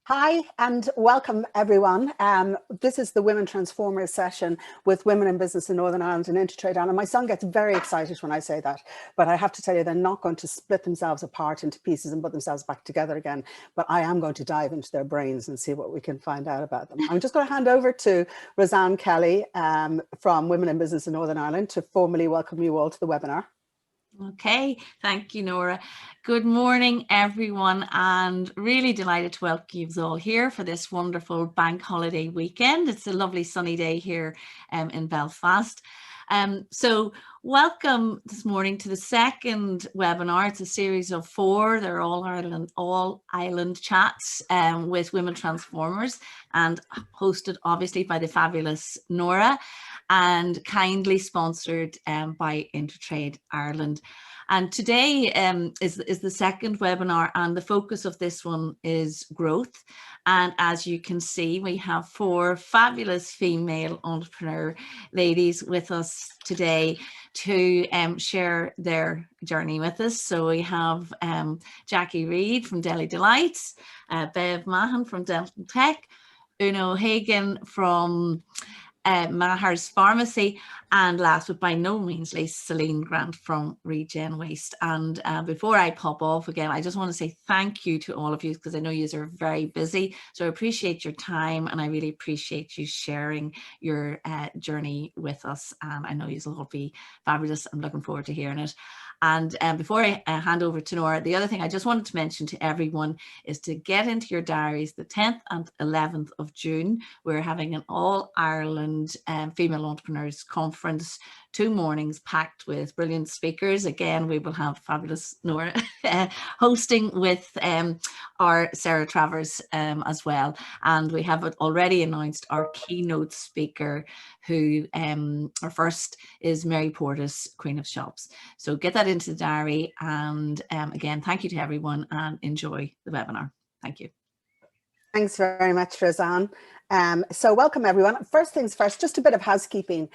Hi and welcome everyone. This is the Women Transformers session with women in business in Northern Ireland and Intertrade Ireland. My son gets very excited when I say that, but I have to tell you they're not going to split themselves apart into pieces and put themselves back together again. But I am going to dive into their brains and see what we can find out about them. I'm just going to hand over to Roseanne Kelly from Women in Business in Northern Ireland to formally welcome you all to the webinar. Okay, thank you, Nora. Good morning, everyone, and really delighted to welcome you all here for this wonderful bank holiday weekend. It's a lovely sunny day here in Belfast. So welcome this morning to the second webinar. It's a series of 4. They're all island chats with Women Transformers and hosted obviously by the fabulous Norah and kindly sponsored by Intertrade Ireland. And today is the second webinar, and the focus of this one is growth. And as you can see, we have 4 fabulous female entrepreneur ladies with us today to share their journey with us. So we have Jackie Reid from Deli Delights, Bev Mahan from Dental Tech, Uno Hagan from Maher's Pharmacy, and last but by no means least, Celine Grant from Regen Waste. And before I pop off again, I just want to say thank you to all of you, because I know you are very busy. So I appreciate your time, and I really appreciate you sharing your journey with us. And I know you'll all be fabulous. I'm looking forward to hearing it. And before I hand over to Nora, the other thing I just wanted to mention to everyone is to get into your diaries the 10th and 11th of June. We're having an All-Ireland Female Entrepreneurs Conference, 2 mornings packed with brilliant speakers. Again, we will have fabulous Norah hosting with our Sarah Travers as well. And we have already announced our keynote speaker, who our first is Mary Portis, Queen of Shops. So get that into the diary. And again, thank you to everyone and enjoy the webinar. Thank you. Thanks very much, Roseanne. So welcome everyone. First things first, just a bit of housekeeping.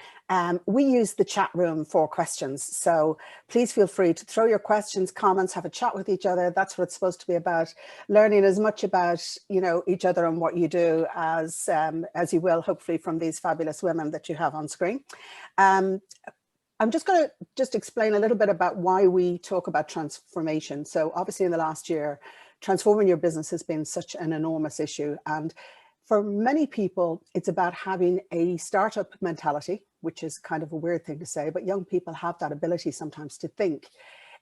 We use the chat room for questions. So please feel free to throw your questions, comments, have a chat with each other. That's what it's supposed to be about. Learning as much about, each other and what you do as you will, hopefully, from these fabulous women that you have on screen. I'm just going to explain a little bit about why we talk about transformation. So obviously in the last year, transforming your business has been such an enormous issue. And for many people, it's about having a startup mentality, which is kind of a weird thing to say, but young people have that ability sometimes to think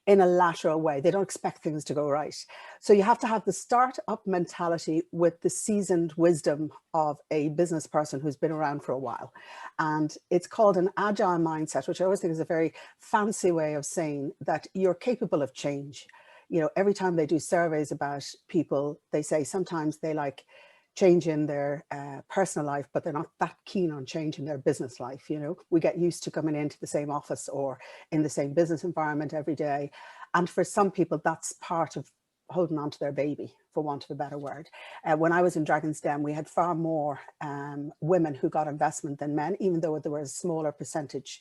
in a lateral way. They don't expect things to go right. So you have to have the startup mentality with the seasoned wisdom of a business person who's been around for a while. And it's called an agile mindset, which I always think is a very fancy way of saying that you're capable of change. Every time they do surveys about people, they say sometimes they like change in their personal life, but they're not that keen on changing their business life. We get used to coming into the same office or in the same business environment every day. And for some people, that's part of holding on to their baby, for want of a better word. When I was in Dragon's Den, we had far more women who got investment than men, even though there was a smaller percentage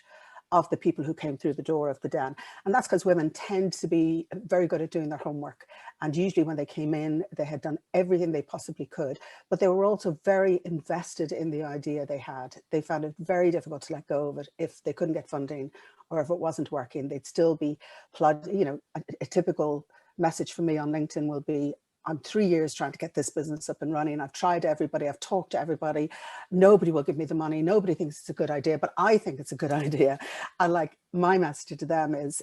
of the people who came through the door of the den. And that's because women tend to be very good at doing their homework. And usually when they came in, they had done everything they possibly could, but they were also very invested in the idea they had. They found it very difficult to let go of it if they couldn't get funding, or if it wasn't working, they'd still be plugged. A typical message for me on LinkedIn will be, I'm 3 years trying to get this business up and running. I've tried everybody, I've talked to everybody. Nobody will give me the money. Nobody thinks it's a good idea, but I think it's a good idea. And like, my message to them is,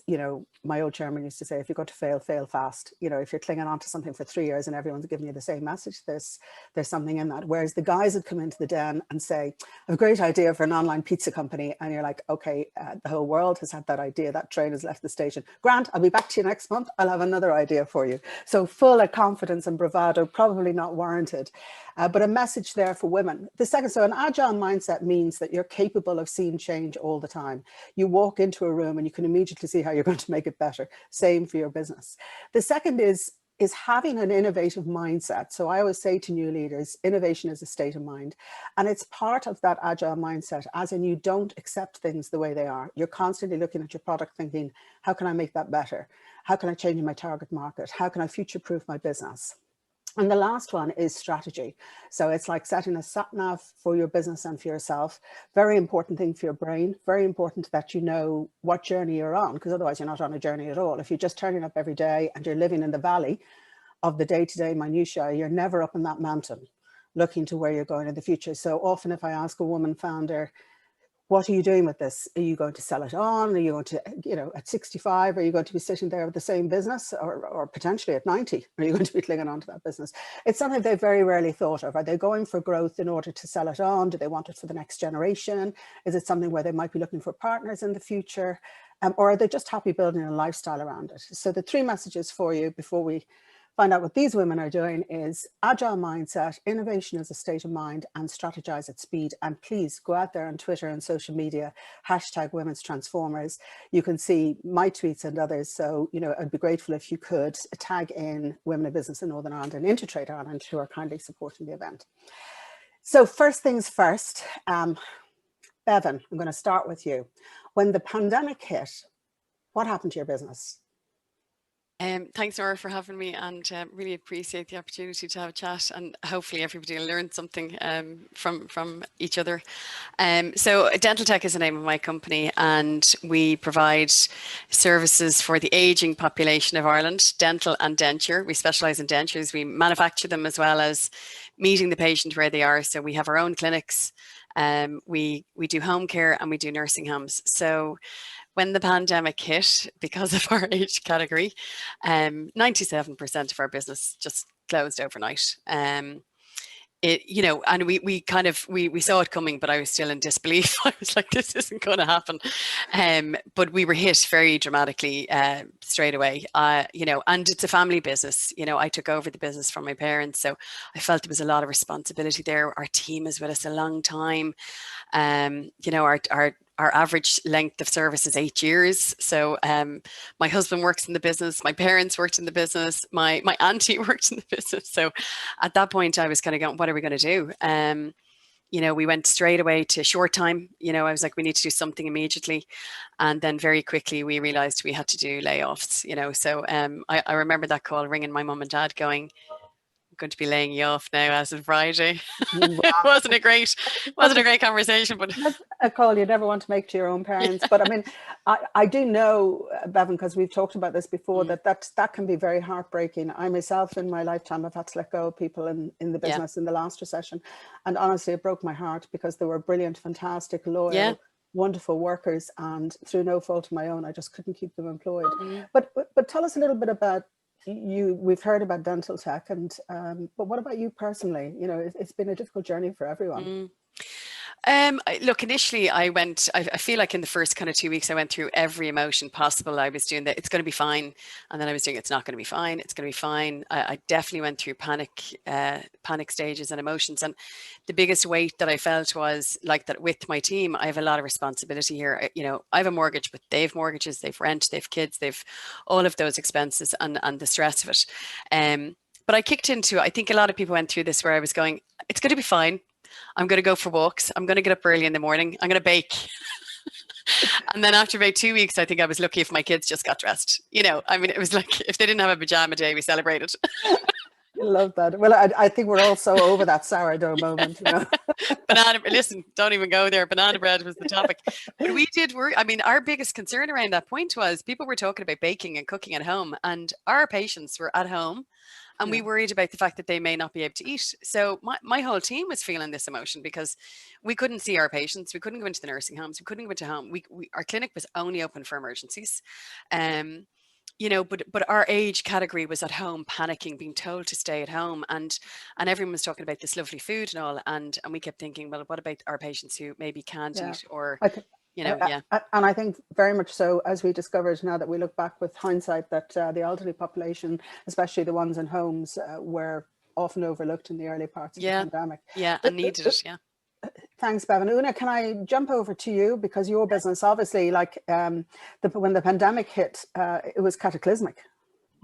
my old chairman used to say, if you're going to fail, fail fast. If you're clinging on to something for 3 years and everyone's giving you the same message, there's something in that. Whereas the guys would come into the den and say, I have a great idea for an online pizza company. And you're like, okay, the whole world has had that idea. That train has left the station. Grant, I'll be back to you next month. I'll have another idea for you. So full of confidence and bravado, probably not warranted, but a message there for women. The second, so an agile mindset means that you're capable of seeing change all the time. You walk into a room and you can immediately see how you're going to make it better. Same for your business. The second is having an innovative mindset. So I always say to new leaders, innovation is a state of mind. And it's part of that agile mindset, as in you don't accept things the way they are. You're constantly looking at your product thinking, how can I make that better? How can I change my target market? How can I future-proof my business? And the last one is strategy. So it's like setting a sat nav for your business and for yourself. Very important thing for your brain. Very important that you know what journey you're on, because otherwise you're not on a journey at all. If you're just turning up every day and you're living in the valley of the day-to-day minutiae, you're never up in that mountain looking to where you're going in the future. So often if I ask a woman founder, what are you doing with this? Are you going to sell it on? Are you going to, at 65, are you going to be sitting there with the same business, or potentially at 90? Are you going to be clinging on to that business? It's something they very rarely thought of. Are they going for growth in order to sell it on? Do they want it for the next generation? Is it something where they might be looking for partners in the future? Or are they just happy building a lifestyle around it? So the 3 messages for you before we find out what these women are doing is agile mindset, innovation is a state of mind, and strategize at speed. And please go out there on Twitter and social media, hashtag Women's Transformers. You can see my tweets and others. So, I'd be grateful if you could tag in Women of Business in Northern Ireland and Intertrade Ireland, who are kindly supporting the event. So first things first, Bevan, I'm going to start with you. When the pandemic hit, what happened to your business? Thanks, Norah, for having me, and really appreciate the opportunity to have a chat, and hopefully everybody will learn something from each other. So Dental Tech is the name of my company, and we provide services for the ageing population of Ireland, dental and denture. We specialise in dentures. We manufacture them as well as meeting the patient where they are. So we have our own clinics, we do home care, and we do nursing homes. So when the pandemic hit, because of our age category, 97% of our business just closed overnight. And we saw it coming, but I was still in disbelief. I was like, this isn't going to happen. But we were hit very dramatically straight away. And it's a family business. I took over the business from my parents, so I felt there was a lot of responsibility there. Our team is with us a long time. Our average length of service is 8 years. So my husband works in the business, my parents worked in the business, my auntie worked in the business. So at that point I was kind of going, what are we going to do? We went straight away to short time. I was like, we need to do something immediately. And then very quickly we realized we had to do layoffs, So I remember that call ringing my mum and dad going, going to be laying you off now as of Friday. Wow. It wasn't a great conversation, but that's a call you never want to make to your own parents. But I mean, I do know, Bevan, because we've talked about this before, that can be very heartbreaking. I myself in my lifetime have had to let go of people in the business in the last recession, and honestly it broke my heart because they were brilliant, fantastic, loyal, wonderful workers, and through no fault of my own I just couldn't keep them employed. But tell us a little bit about you. We've heard about Dental Tech, and but what about you personally? It's been a difficult journey for everyone. Look, initially I feel like in the first kind of 2 weeks I went through every emotion possible. I was doing that it's going to be fine, and then I was doing it's not going to be fine, it's going to be fine. I definitely went through panic stages and emotions, and the biggest weight that I felt was like that with my team. I have a lot of responsibility here. I have a mortgage, but they have mortgages, they've rent, they've kids, they've all of those expenses and the stress of it. But I kicked into, I think a lot of people went through this where I was going, it's going to be fine. I'm going to go for walks. I'm going to get up early in the morning. I'm going to bake. And then after about 2 weeks, I think I was lucky if my kids just got dressed. It was like if they didn't have a pajama day, we celebrated. I love that. Well, I think we're all so over that sourdough moment. Listen, don't even go there. Banana bread was the topic. But we did work. Our biggest concern around that point was people were talking about baking and cooking at home, and our patients were at home. And we worried about the fact that they may not be able to eat. So my whole team was feeling this emotion because we couldn't see our patients. We couldn't go into the nursing homes. We couldn't go into home. Our clinic was only open for emergencies. But our age category was at home, panicking, being told to stay at home. And everyone was talking about this lovely food and all. And we kept thinking, well, what about our patients who maybe can't eat or... And I think very much so, as we discovered now that we look back with hindsight, that the elderly population, especially the ones in homes, were often overlooked in the early parts of the pandemic. And needed it, Thanks, Bevan. Una, can I jump over to you? Because your business, obviously, like when the pandemic hit, it was cataclysmic.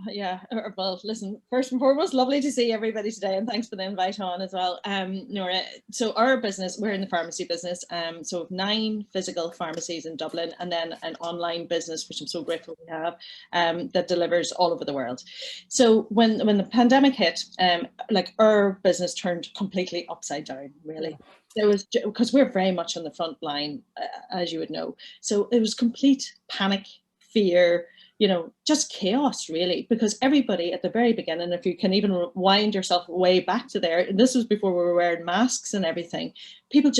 Yeah, well, listen, first and foremost, lovely to see everybody today, and thanks for the invite on as well, Norah. So our business, we're in the pharmacy business, so we have 9 physical pharmacies in Dublin, and then an online business, which I'm so grateful we have, that delivers all over the world. So when the pandemic hit, like our business turned completely upside down, really. It was because we're very much on the front line, as you would know. So it was complete panic, fear, just chaos, really, because everybody at the very beginning, if you can even wind yourself way back to there, and this was before we were wearing masks and everything, people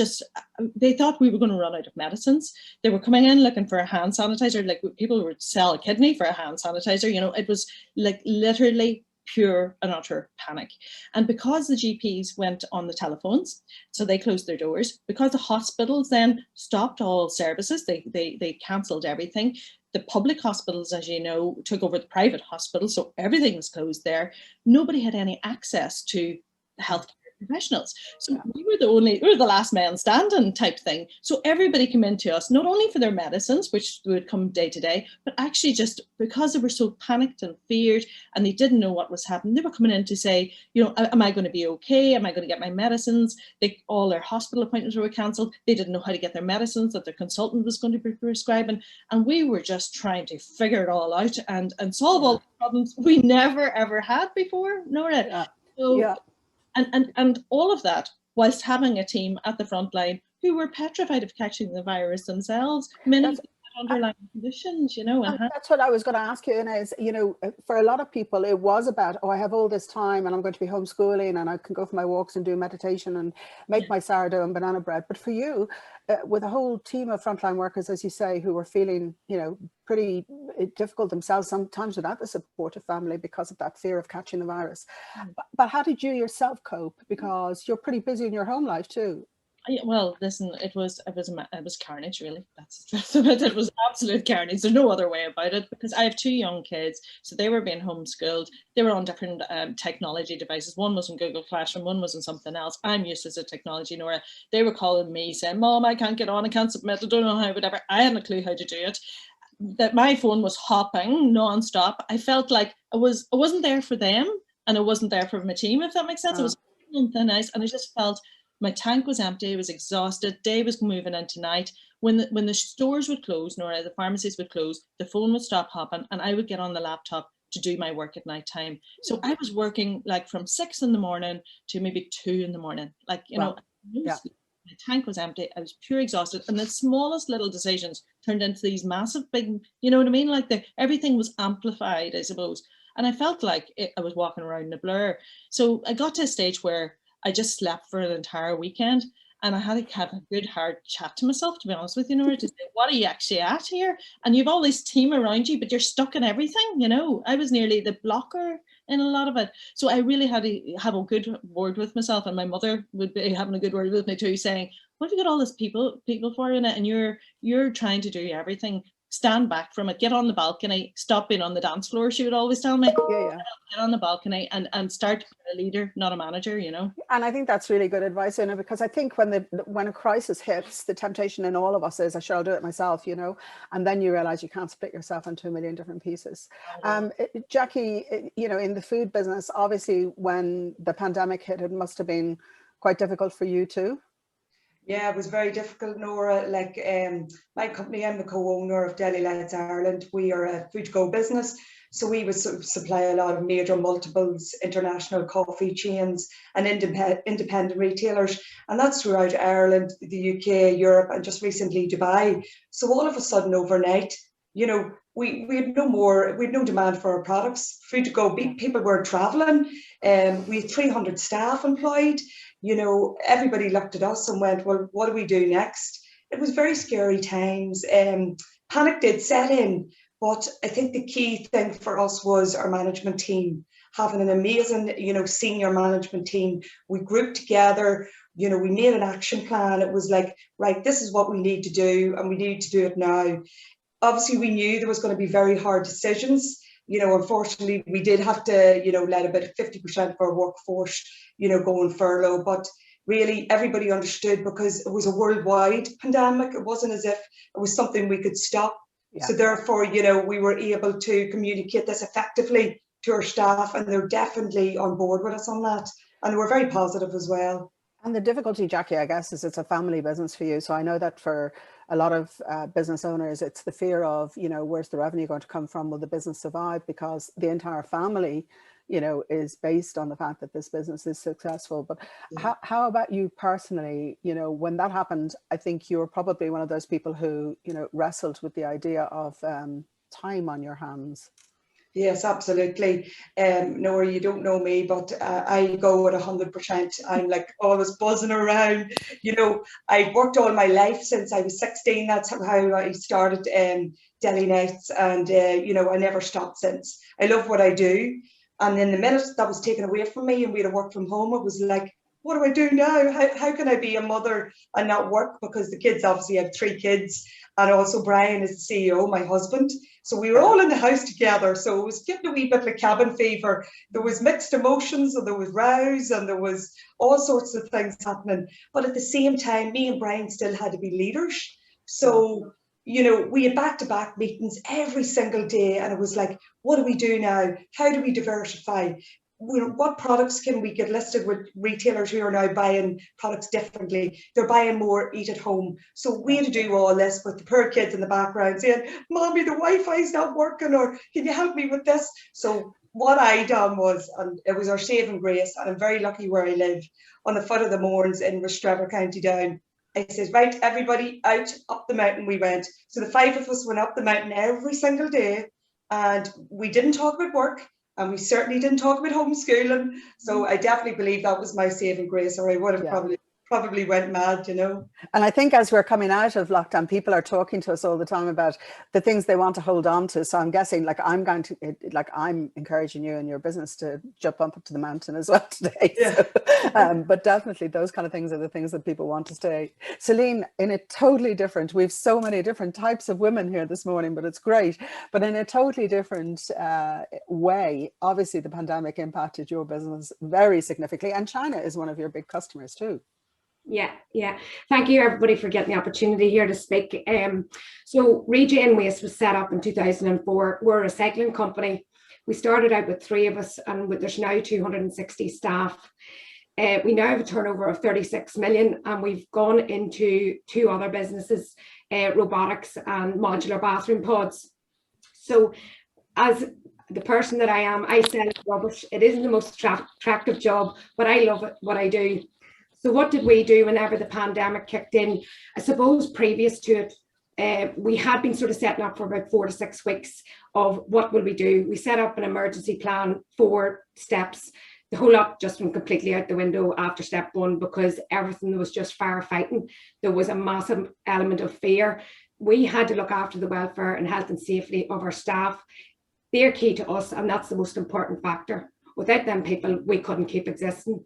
they thought we were going to run out of medicines. They were coming in looking for a hand sanitizer, like people would sell a kidney for a hand sanitizer. It was like literally pure and utter panic. And because the GPs went on the telephones, so they closed their doors, because the hospitals then stopped all services, they cancelled everything. The public hospitals, as you know, took over the private hospitals, so everything was closed there. Nobody had any access to healthcare professionals. So we were the last man standing type thing. So everybody came into us, not only for their medicines, which would come day to day, but actually just because they were so panicked and feared and they didn't know what was happening. They were coming in to say, am I going to be okay? Am I going to get my medicines? All their hospital appointments were cancelled. They didn't know how to get their medicines that their consultant was going to be prescribing. And we were just trying to figure it all out and solve all the problems we never, ever had before, Norah. And all of that whilst having a team at the front line who were petrified of catching the virus themselves, many underlying conditions, And that's what I was going to ask you, Ina, is, for a lot of people, it was about, I have all this time and I'm going to be homeschooling and I can go for my walks and do meditation and make my sourdough and banana bread. But for you, with a whole team of frontline workers, as you say, who were feeling, pretty difficult themselves, sometimes without the support of family because of that fear of catching the virus. But how did you yourself cope? Because you're pretty busy in your home life too. Well, listen, it was carnage, really. That's the truth of it. It was absolute carnage. There's no other way about it, because I have 2 young kids, so they were being homeschooled. They were on different technology devices. One was in Google Classroom, one was in something else. I'm used to technology, Norah. They were calling me saying, "Mom, I can't get on, I can't submit, I don't know how," whatever. I hadn't a clue how to do it. That my phone was hopping non-stop. I felt like I wasn't there for them, and I wasn't there for my team, if that makes sense. It was on thin ice, and I just felt my tank was empty. I was exhausted. Day was moving into night. When the stores would close, Norah, the pharmacies would close, the phone would stop hopping, and I would get on the laptop to do my work at night time. So I was working like from 6 in the morning to maybe 2 in the morning. Like, my tank was empty. I was pure exhausted. And the smallest little decisions turned into these massive big, you know what I mean? Like everything was amplified, I suppose. And I felt like I was walking around in a blur. So I got to a stage where I just slept for an entire weekend, and I had to have a good hard chat to myself, to be honest with you, Norah, to say, what are you actually at here? And you've all this team around you, but you're stuck in everything, I was nearly the blocker in a lot of it. So I really had to have a good word with myself, and my mother would be having a good word with me too, saying, what have you got all this people for in it, and you're trying to do everything. Stand back from it, get on the balcony, stop being on the dance floor, she would always tell me. Get on the balcony and start a leader, not a manager, And I think that's really good advice, because I think when a crisis hits, the temptation in all of us is, I shall do it myself, and then you realize you can't split yourself into a million different pieces. Jackie, in the food business, obviously when the pandemic hit, it must have been quite difficult for you too. Yeah, it was very difficult, Norah. Like my company, I'm the co-owner of Deli Lights Ireland. We are a food-to-go business. So we would supply a lot of major multiples, international coffee chains and independent retailers. And that's throughout Ireland, the UK, Europe, and just recently Dubai. So all of a sudden overnight, we had no demand for our products. Food to go, people were traveling. We had 300 staff employed. Everybody looked at us and went, well, what do we do next? It was very scary times. Panic did set in, but I think the key thing for us was our management team, having an amazing, senior management team. We grouped together, we made an action plan. It was like, right, this is what we need to do, and we need to do it now. Obviously, we knew there was going to be very hard decisions. Unfortunately, we did have to, let about 50% of our workforce, go on furlough. But really, everybody understood, because it was a worldwide pandemic. It wasn't as if it was something we could stop. Yeah. So therefore, we were able to communicate this effectively to our staff, and they're definitely on board with us on that. And we're very positive as well. And the difficulty, Jackie, I guess, is it's a family business for you. So I know that for a lot of business owners, it's the fear of, you know, where's the revenue going to come from? Will the business survive? Because the entire family, you know, is based on the fact that this business is successful. But how about you personally? You know, when that happened, I think you were probably one of those people who, you know, wrestled with the idea of time on your hands. Yes, absolutely. Norah, you don't know me, but I go at 100%. I'm like always buzzing around. You know, I've worked all my life since I was 16. That's how I started deli nights, and you know, I never stopped since. I love what I do. And then the minute that was taken away from me and we had to work from home, it was like, what do I do now? How can I be a mother and not work? Because the kids obviously have 3 kids, and also Brian is the CEO, my husband. So we were all in the house together. So it was getting a wee bit like cabin fever. There was mixed emotions, and there was rows, and there was all sorts of things happening. But at the same time, me and Brian still had to be leaders. So, you know, we had back-to-back meetings every single day, and it was like, what do we do now? How do we diversify? You know, what products can we get listed with retailers who are now buying products differently? They're buying more eat at home. So we had to do all this with the poor kids in the background saying, Mommy, the Wi-Fi's not working, or can you help me with this? So what I done was, and it was our saving grace, and I'm very lucky where I live, on the foot of the Mourns in Rostrevor, County Down. I said, right, everybody out, up the mountain we went. So the 5 of us went up the mountain every single day, and we didn't talk about work. And we certainly didn't talk about homeschooling. So I definitely believe that was my saving grace, or I would have probably went mad, you know. And I think as we're coming out of lockdown, people are talking to us all the time about the things they want to hold on to. So I'm guessing, like, I'm encouraging you and your business to jump up to the mountain as well today. Yeah. So, but definitely those kind of things are the things that people want to stay. Celine, in a totally different, we've so many different types of women here this morning, but it's great. But in a totally different way, obviously the pandemic impacted your business very significantly, and China is one of your big customers too. Yeah. Thank you, everybody, for getting the opportunity here to speak. So Regen Waste was set up in 2004. We're a recycling company. We started out with 3 of us, and there's now 260 staff. We now have a turnover of 36 million, and we've gone into 2 other businesses, robotics and modular bathroom pods. So as the person that I am, I sell rubbish. It isn't the most attractive job, but I love it, what I do. So what did we do whenever the pandemic kicked in? I suppose previous to it, we had been sort of setting up for about 4 to 6 weeks of what will we do. We set up an emergency plan, 4 steps. The whole lot just went completely out the window after step 1, because everything was just firefighting. There was a massive element of fear. We had to look after the welfare and health and safety of our staff. They're key to us, and that's the most important factor. Without them people, we couldn't keep existing.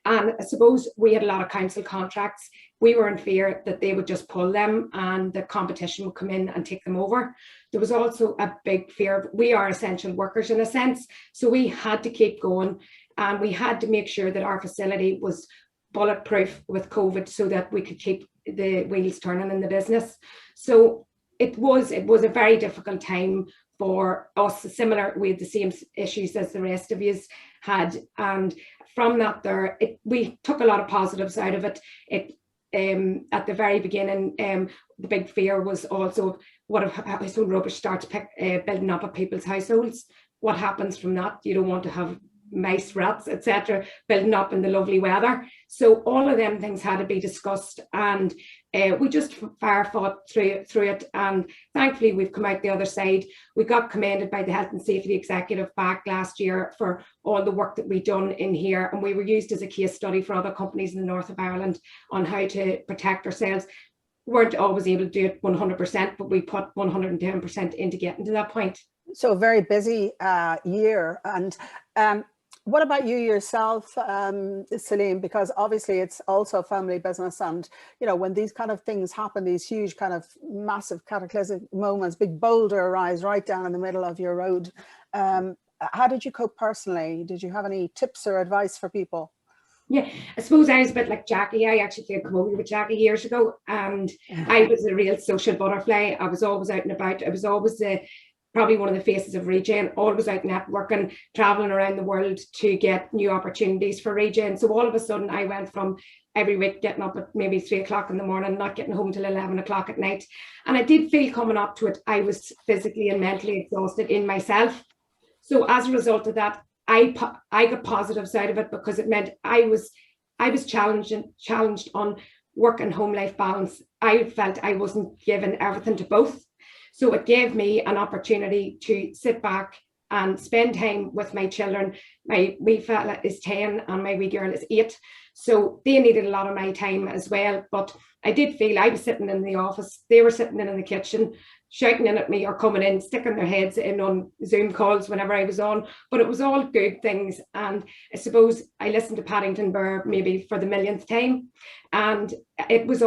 And I suppose we had a lot of council contracts. We were in fear that they would just pull them and the competition would come in and take them over. There was also a big fear of, we are essential workers in a sense, so we had to keep going, and we had to make sure that our facility was bulletproof with COVID so that we could keep the wheels turning in the business. So it was a very difficult time for us. Similar, we had the same issues as the rest of you had, and from that we took a lot of positives out of it. At the very beginning, the big fear was also, what if household rubbish starts building up at people's households? What happens from that? You don't want to have mice, rats, etc. building up in the lovely weather. So all of them things had to be discussed, and we just fire fought through it, and thankfully we've come out the other side. We got commended by the Health and Safety Executive back last year for all the work that we've done in here, and we were used as a case study for other companies in the north of Ireland on how to protect ourselves. Weren't always able to do it 100%, but we put 110% into getting to that point. So a very busy year. And what about you yourself, Celine? Because obviously it's also a family business, and you know, when these kind of things happen, these huge kind of massive cataclysmic moments, big boulder arrives right down in the middle of your road. How did you cope personally? Did you have any tips or advice for people? Yeah, I suppose I was a bit like Jackie. I actually came over with Jackie years ago, and I was a real social butterfly. I was always out and about. I was always probably one of the faces of Regen, always out networking, traveling around the world to get new opportunities for Regen. So all of a sudden I went from every week getting up at maybe 3 o'clock in the morning, not getting home till 11 o'clock at night. And I did feel coming up to it, I was physically and mentally exhausted in myself. So as a result of that, I got positives out of it, because it meant I was challenged on work and home life balance. I felt I wasn't given everything to both. So it gave me an opportunity to sit back and spend time with my children. My wee fella is 10 and my wee girl is 8. So they needed a lot of my time as well. But I did feel I was sitting in the office, they were sitting in the kitchen, shouting in at me or coming in, sticking their heads in on Zoom calls whenever I was on. But it was all good things. And I suppose I listened to Paddington Bear maybe for the millionth time. And it was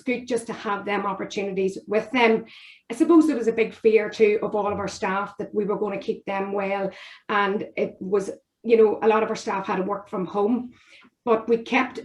good just to have them opportunities with them. I suppose there was a big fear too of all of our staff that we were going to keep them well. And it was, a lot of our staff had to work from home. But we kept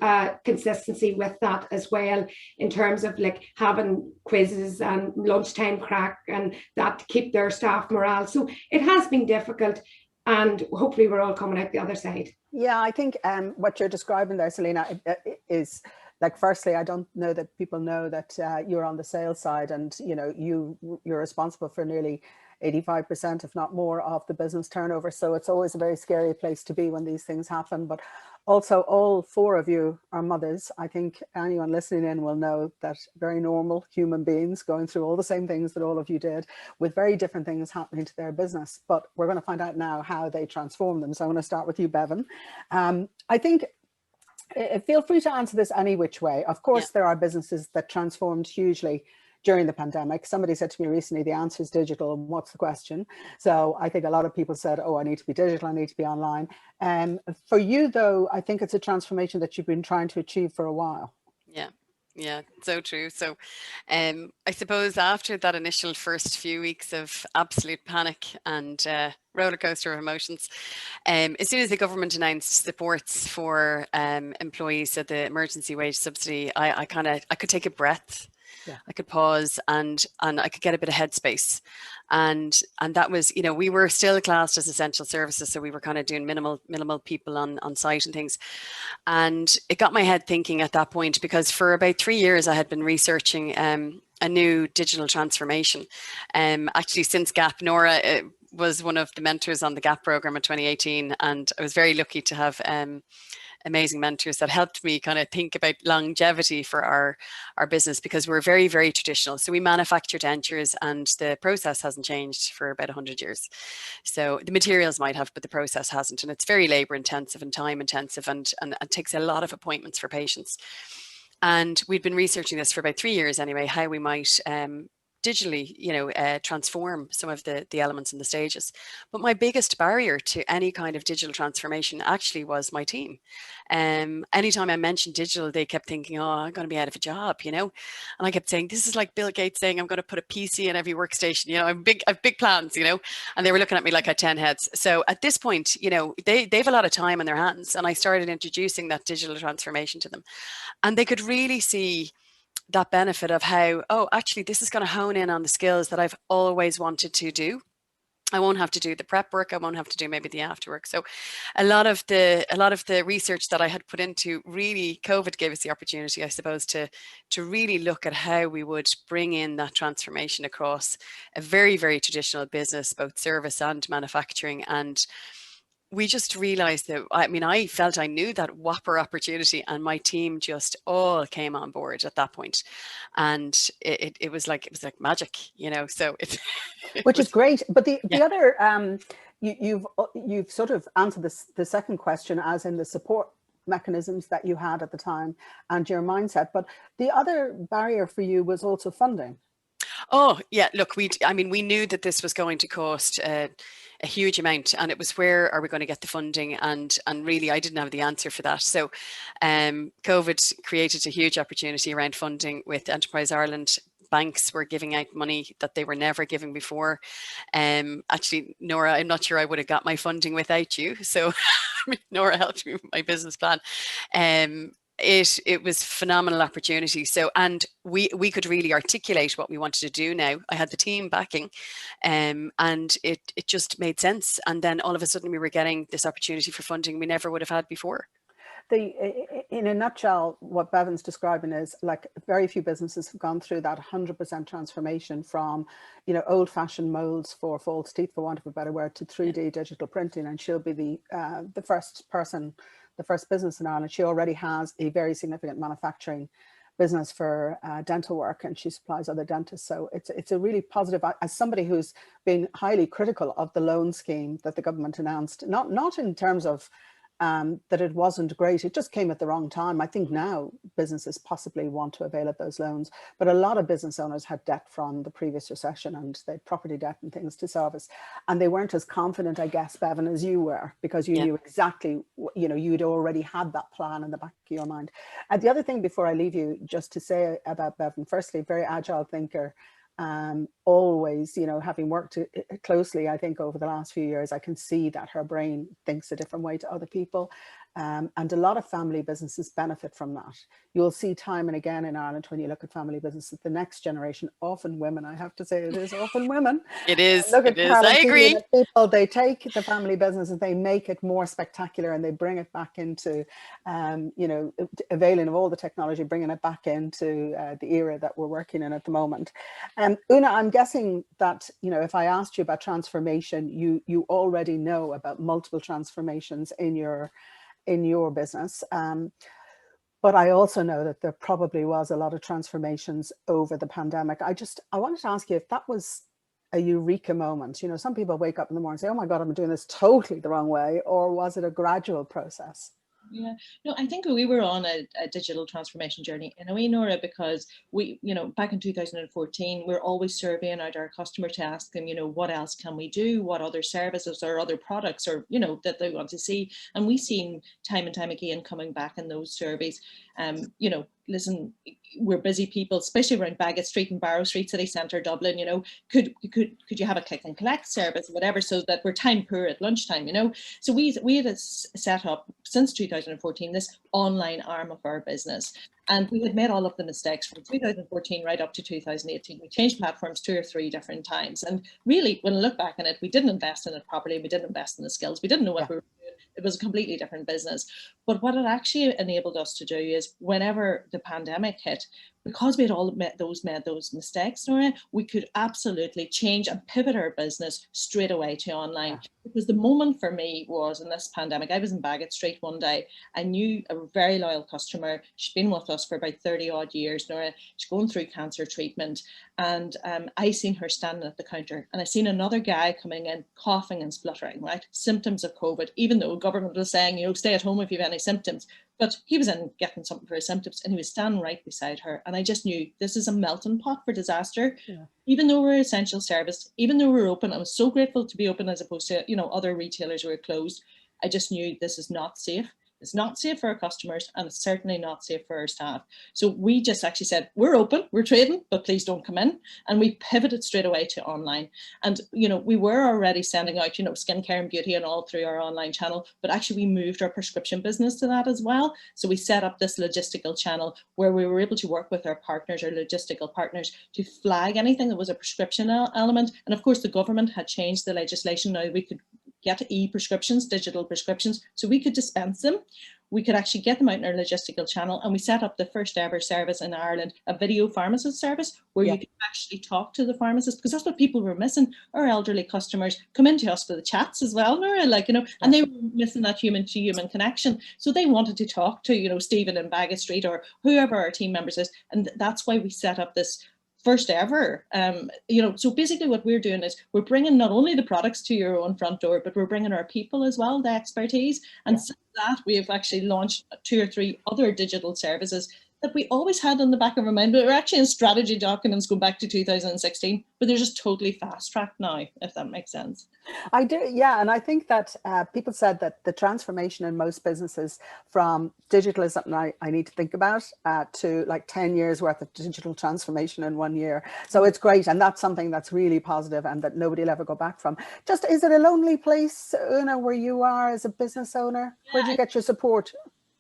consistency with that as well, in terms of like having quizzes and lunchtime crack and that to keep their staff morale. So it has been difficult, and hopefully we're all coming out the other side. Yeah, I think what you're describing there, Selena, is like, firstly, I don't know that people know that you're on the sales side, and you're responsible for nearly 85%, if not more, of the business turnover. So it's always a very scary place to be when these things happen. But also, all 4 of you are mothers. I think anyone listening in will know that very normal human beings going through all the same things that all of you did, with very different things happening to their business. But we're going to find out now how they transform them. So I'm going to start with you, Bevan. I think, feel free to answer this any which way. Of course, there are businesses that transformed hugely during the pandemic. Somebody said to me recently, the answer is digital, and what's the question? So I think a lot of people said, oh, I need to be digital, I need to be online. For you though, I think it's a transformation that you've been trying to achieve for a while. Yeah, so true. So I suppose after that initial first few weeks of absolute panic and roller coaster of emotions, as soon as the government announced supports for employees, so the emergency wage subsidy, I could take a breath. Yeah. I could pause and I could get a bit of headspace. And that was, we were still classed as essential services. So we were kind of doing minimal people on site and things. And it got my head thinking at that point, because for about 3 years I had been researching a new digital transformation. Actually, since GAP, Norah was one of the mentors on the GAP program in 2018. And I was very lucky to have amazing mentors that helped me kind of think about longevity for our business, because we're very, very traditional. So we manufacture dentures and the process hasn't changed for about 100 years. So the materials might have, but the process hasn't. And it's very labor intensive and time intensive, and it takes a lot of appointments for patients. And we'd been researching this for about 3 years anyway, how we might digitally, transform some of the elements and the stages. But my biggest barrier to any kind of digital transformation actually was my team. Anytime I mentioned digital, they kept thinking, oh, I'm going to be out of a job, And I kept saying, this is like Bill Gates saying, I'm going to put a PC in every workstation, I have big plans, And they were looking at me like I had 10 heads. So at this point, they have a lot of time on their hands. And I started introducing that digital transformation to them. And they could really see that benefit of how, oh, actually, this is going to hone in on the skills that I've always wanted to do. I won't have to do the prep work. I won't have to do maybe the after work. So a lot of the research that I had put into, really, COVID gave us the opportunity, I suppose, to really look at how we would bring in that transformation across a very, very traditional business, both service and manufacturing. And we just realized that, I felt I knew that whopper opportunity, and my team just all came on board at that point. And it was like magic, so which is great. But the other, you've sort of answered the second question, as in the support mechanisms that you had at the time and your mindset. But the other barrier for you was also funding. Oh, yeah. Look, we knew that this was going to cost a huge amount, and it was, where are we going to get the funding? And really, I didn't have the answer for that. So COVID created a huge opportunity around funding with Enterprise Ireland. Banks were giving out money that they were never giving before. Actually, Norah, I'm not sure I would have got my funding without you. So Norah helped me with my business plan. it was phenomenal opportunity. So, and we could really articulate what we wanted to do now. I had the team backing, and it just made sense. And then all of a sudden we were getting this opportunity for funding we never would have had before. In a nutshell, what Bevan's describing is like very few businesses have gone through that 100% transformation from, you know, old-fashioned molds for false teeth, for want of a better word, to 3D digital printing. And she'll be the first person, the first business in Ireland. She already has a very significant manufacturing business for dental work, and she supplies other dentists. So it's a really positive. As somebody who's been highly critical of the loan scheme that the government announced, not in terms of that it wasn't great, it just came at the wrong time. I think now businesses possibly want to avail of those loans, but a lot of business owners had debt from the previous recession, and they had property debt and things to service, and they weren't as confident, I guess, Bevan, as you were, because you knew exactly, you know, you'd already had that plan in the back of your mind. And the other thing before I leave you, just to say about Bevan, firstly, very agile thinker. Always, you know, having worked closely, I think over the last few years, I can see that her brain thinks a different way to other people. And a lot of family businesses benefit from that. You'll see time and again in Ireland, when you look at family businesses, the next generation, often women, I have to say, it is often women. It is. Look at I agree. People, they take the family business and they make it more spectacular, and they bring it back into, you know, availing of all the technology, bringing it back into the era that we're working in at the moment. Una, I'm guessing that, you know, if I asked you about transformation, you already know about multiple transformations in your business. But I also know that there probably was a lot of transformations over the pandemic. I wanted to ask you if that was a eureka moment. You know, some people wake up in the morning and say, oh my God, I'm doing this totally the wrong way. Or was it a gradual process? Yeah, no, I think we were on a digital transformation journey in a way, Norah, because we, you know, back in 2014, we're always surveying out our customer to ask them, you know, what else can we do? What other services or other products, or, you know, that they want to see. And we've seen time and time again coming back in those surveys, you know, listen, we're busy people, especially around Bagot Street and Barrow Street, city centre, Dublin, you know, could you have a click and collect service, whatever, so that we're time poor at lunchtime, you know. So we had set up since 2014 this online arm of our business, and we had made all of the mistakes from 2014 right up to 2018. We changed platforms 2 or 3 different times, and really, when I look back on it, we didn't invest in it properly. We didn't invest in the skills. We didn't know what we were doing. It was a completely different business. But what it actually enabled us to do is, whenever the pandemic hit, because we had all made those mistakes, Norah, we could absolutely change and pivot our business straight away to online. Yeah. Because the moment for me was in this pandemic, I was in Bagot Street one day. I knew a very loyal customer. She's been with us for about 30 odd years, Norah. She's going through cancer treatment. And I seen her standing at the counter, and I seen another guy coming in coughing and spluttering, right? Symptoms of COVID, even though government was saying, you know, stay at home if you have any symptoms. But he was in getting something for his symptoms, and he was standing right beside her. And I just knew this is a melting pot for disaster. Yeah. Even though we're an essential service, even though we're open, I was so grateful to be open as opposed to, you know, other retailers who were closed. I just knew this is not safe. It's not safe for our customers, and it's certainly not safe for our staff. So we just actually said, we're open, we're trading, but please don't come in. And we pivoted straight away to online. And, you know, we were already sending out, you know, skincare and beauty and all through our online channel, but actually we moved our prescription business to that as well. So we set up this logistical channel where we were able to work with our partners, our logistical partners, to flag anything that was a prescription element. And of course, the government had changed the legislation. Now we could get e-prescriptions, digital prescriptions, so we could dispense them. We could actually get them out in our logistical channel, and we set up the first ever service in Ireland, a video pharmacist service, where you could actually talk to the pharmacist, because that's what people were missing. Our elderly customers come into us for the chats as well, Norah, like, you know, and they were missing that human-to-human connection. So they wanted to talk to, you know, Stephen in Bagot Street or whoever our team members is, and that's why we set up this first ever, you know, so basically what we're doing is we're bringing not only the products to your own front door, but we're bringing our people as well, the expertise. And since that, we have actually launched 2 or 3 other digital services that we always had in the back of our mind, but we're actually in strategy documents going back to 2016, but they're just totally fast-tracked now, if that makes sense. I do, yeah, and I think that people said that the transformation in most businesses from digital is something I need to think about to like 10 years worth of digital transformation in 1 year. So it's great, and that's something that's really positive and that nobody will ever go back from. Just, is it a lonely place, Una, where you are as a business owner? Where do you get your support?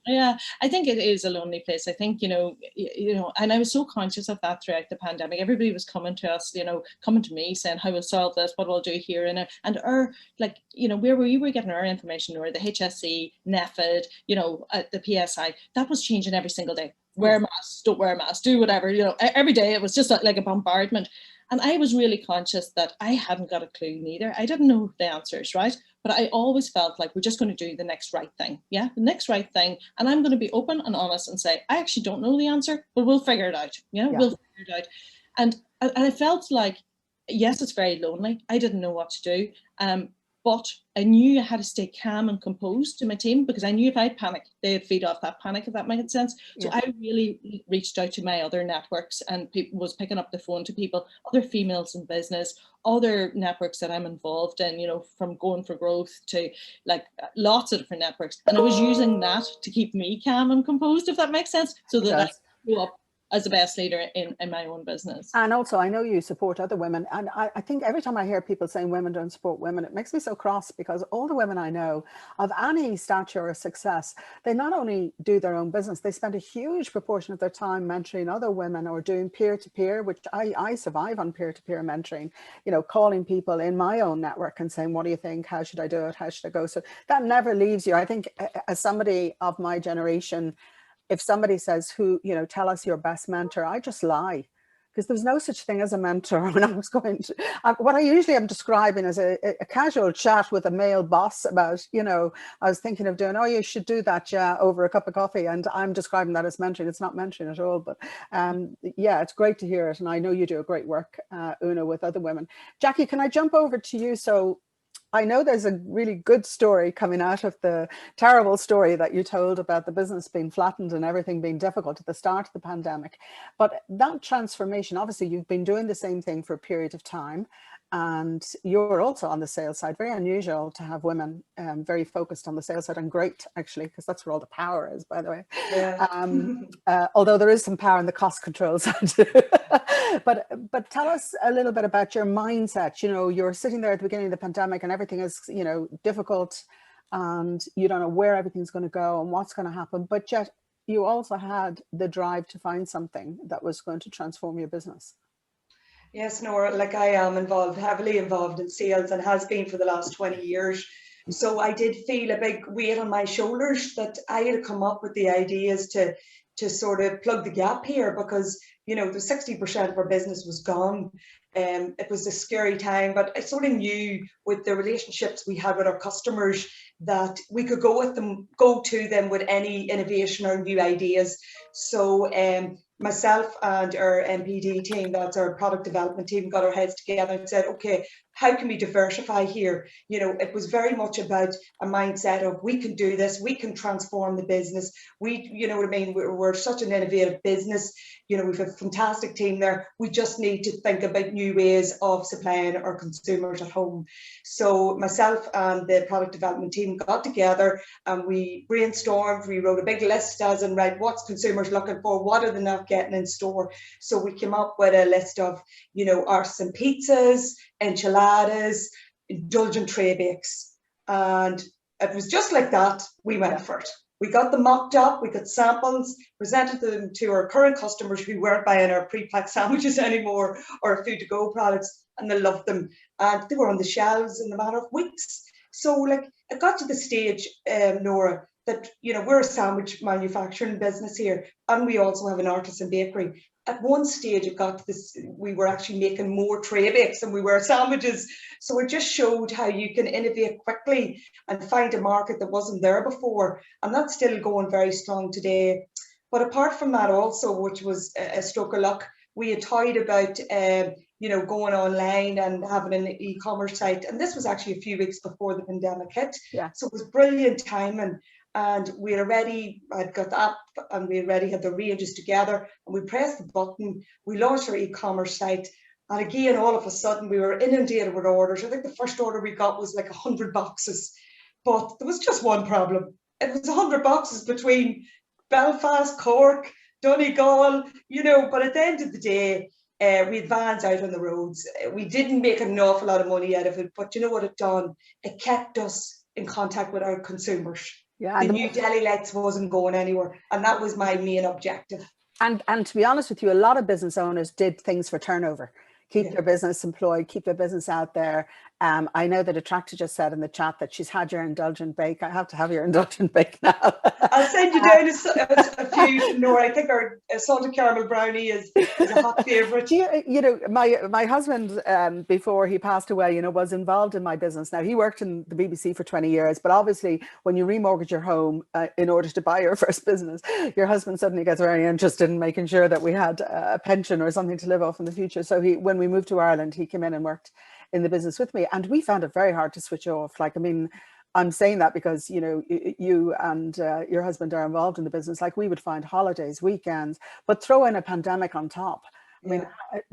Yeah, I think it is a lonely place. I think, and I was so conscious of that throughout the pandemic. Everybody was coming to us, coming to me saying, how we'll solve this, what we'll do here. And our, where we were getting our information, or the HSC, NEFID, the PSI, that was changing every single day. Wear a mask, don't wear a mask, do whatever, every day it was just like a bombardment. And I was really conscious that I hadn't got a clue neither. I didn't know the answers, right? But I always felt like we're just going to do the next right thing. Yeah, the next right thing. And I'm going to be open and honest and say, I actually don't know the answer, but we'll figure it out. We'll figure it out. And I felt like, yes, it's very lonely. I didn't know what to do. But I knew I had to stay calm and composed to my team, because I knew if I panicked, they'd feed off that panic, if that made sense. So I really reached out to my other networks and was picking up the phone to people, other females in business, other networks that I'm involved in, from Going for Growth to like lots of different networks. And I was using that to keep me calm and composed, if that makes sense, so that I grew up as the best leader in my own business. And also, I know you support other women. And I think every time I hear people saying women don't support women, it makes me so cross, because all the women I know of any stature or success, they not only do their own business, they spend a huge proportion of their time mentoring other women or doing peer-to-peer, which I survive on peer-to-peer mentoring, calling people in my own network and saying, what do you think? How should I do it? How should I go? So that never leaves you. I think as somebody of my generation, if somebody says, tell us your best mentor, I just lie, because there's no such thing as a mentor. When I was going to, what I usually am describing as a casual chat with a male boss about, I was thinking of doing, oh, you should do that, over a cup of coffee. And I'm describing that as mentoring. It's not mentoring at all. But yeah, it's great to hear it. And I know you do a great work, Una, with other women. Jackie, can I jump over to you? So I know there's a really good story coming out of the terrible story that you told about the business being flattened and everything being difficult at the start of the pandemic. But that transformation, obviously you've been doing the same thing for a period of time, and you're also on the sales side. Very unusual to have women very focused on the sales side, and great actually, because that's where all the power is, by the way. Yeah. Although there is some power in the cost control side. But tell us a little bit about your mindset. You're sitting there at the beginning of the pandemic and everything is, difficult, and you don't know where everything's going to go and what's going to happen. But yet you also had the drive to find something that was going to transform your business. Yes, Norah, like I am heavily involved in sales, and has been for the last 20 years. So I did feel a big weight on my shoulders that I had to come up with the ideas to sort of plug the gap here, because, the 60% of our business was gone. It was a scary time, but I sort of knew with the relationships we had with our customers that we could go to them with any innovation or new ideas. So myself and our MPD team, that's our product development team, got our heads together and said, okay, how can we diversify here? It was very much about a mindset of, we can do this, we can transform the business. We're such an innovative business. We've a fantastic team there. We just need to think about new ways of supplying our consumers at home. So myself and the product development team got together and we brainstormed. We wrote a big list, as in, right, what's consumers looking for? What are they not getting in store? So we came up with a list of, artisan pizzas, enchiladas, indulgent tray bakes. And it was just like that. We went for it. We got them mocked up, we got samples, presented them to our current customers who weren't buying our pre-packed sandwiches anymore or food-to-go products, and they loved them. And they were on the shelves in a matter of weeks. So it got to the stage, Norah, that, we're a sandwich manufacturing business here, and we also have an artisan bakery. At one stage, it got to this, we were actually making more tray bakes than we were sandwiches. So it just showed how you can innovate quickly and find a market that wasn't there before. And that's still going very strong today. But apart from that also, which was a stroke of luck, we had toyed about, going online and having an e-commerce site. And this was actually a few weeks before the pandemic hit. Yeah. So it was brilliant timing. And I'd got the app and we already had the ranges together, and we pressed the button, we launched our e-commerce site. And again, all of a sudden we were inundated with orders. I think the first order we got was like 100 boxes, but there was just one problem. It was 100 boxes between Belfast, Cork, Donegal, but at the end of the day, we had vans out on the roads. We didn't make an awful lot of money out of it, but you know what it done? It kept us in contact with our consumers. Yeah, the new Deli Lights wasn't going anywhere. And that was my main objective. And to be honest with you, a lot of business owners did things for turnover. Keep their business employed, keep their business out there. I know that Attracta just said in the chat that she's had your indulgent bake. I have to have your indulgent bake now. I'll send you down a few, Norah. I think our salted caramel brownie is a hot favourite. You know, my husband, before he passed away, you know, was involved in my business. Now, he worked in the BBC for 20 years, but obviously when you remortgage your home in order to buy your first business, your husband suddenly gets very interested in making sure that we had a pension or something to live off in the future. So when we moved to Ireland, he came in and worked in the business with me, and we found it very hard to switch off. Like, I mean, I'm saying that because, you know, you and your husband are involved in the business. Like, we would find holidays, weekends, but throw in a pandemic on top. I mean,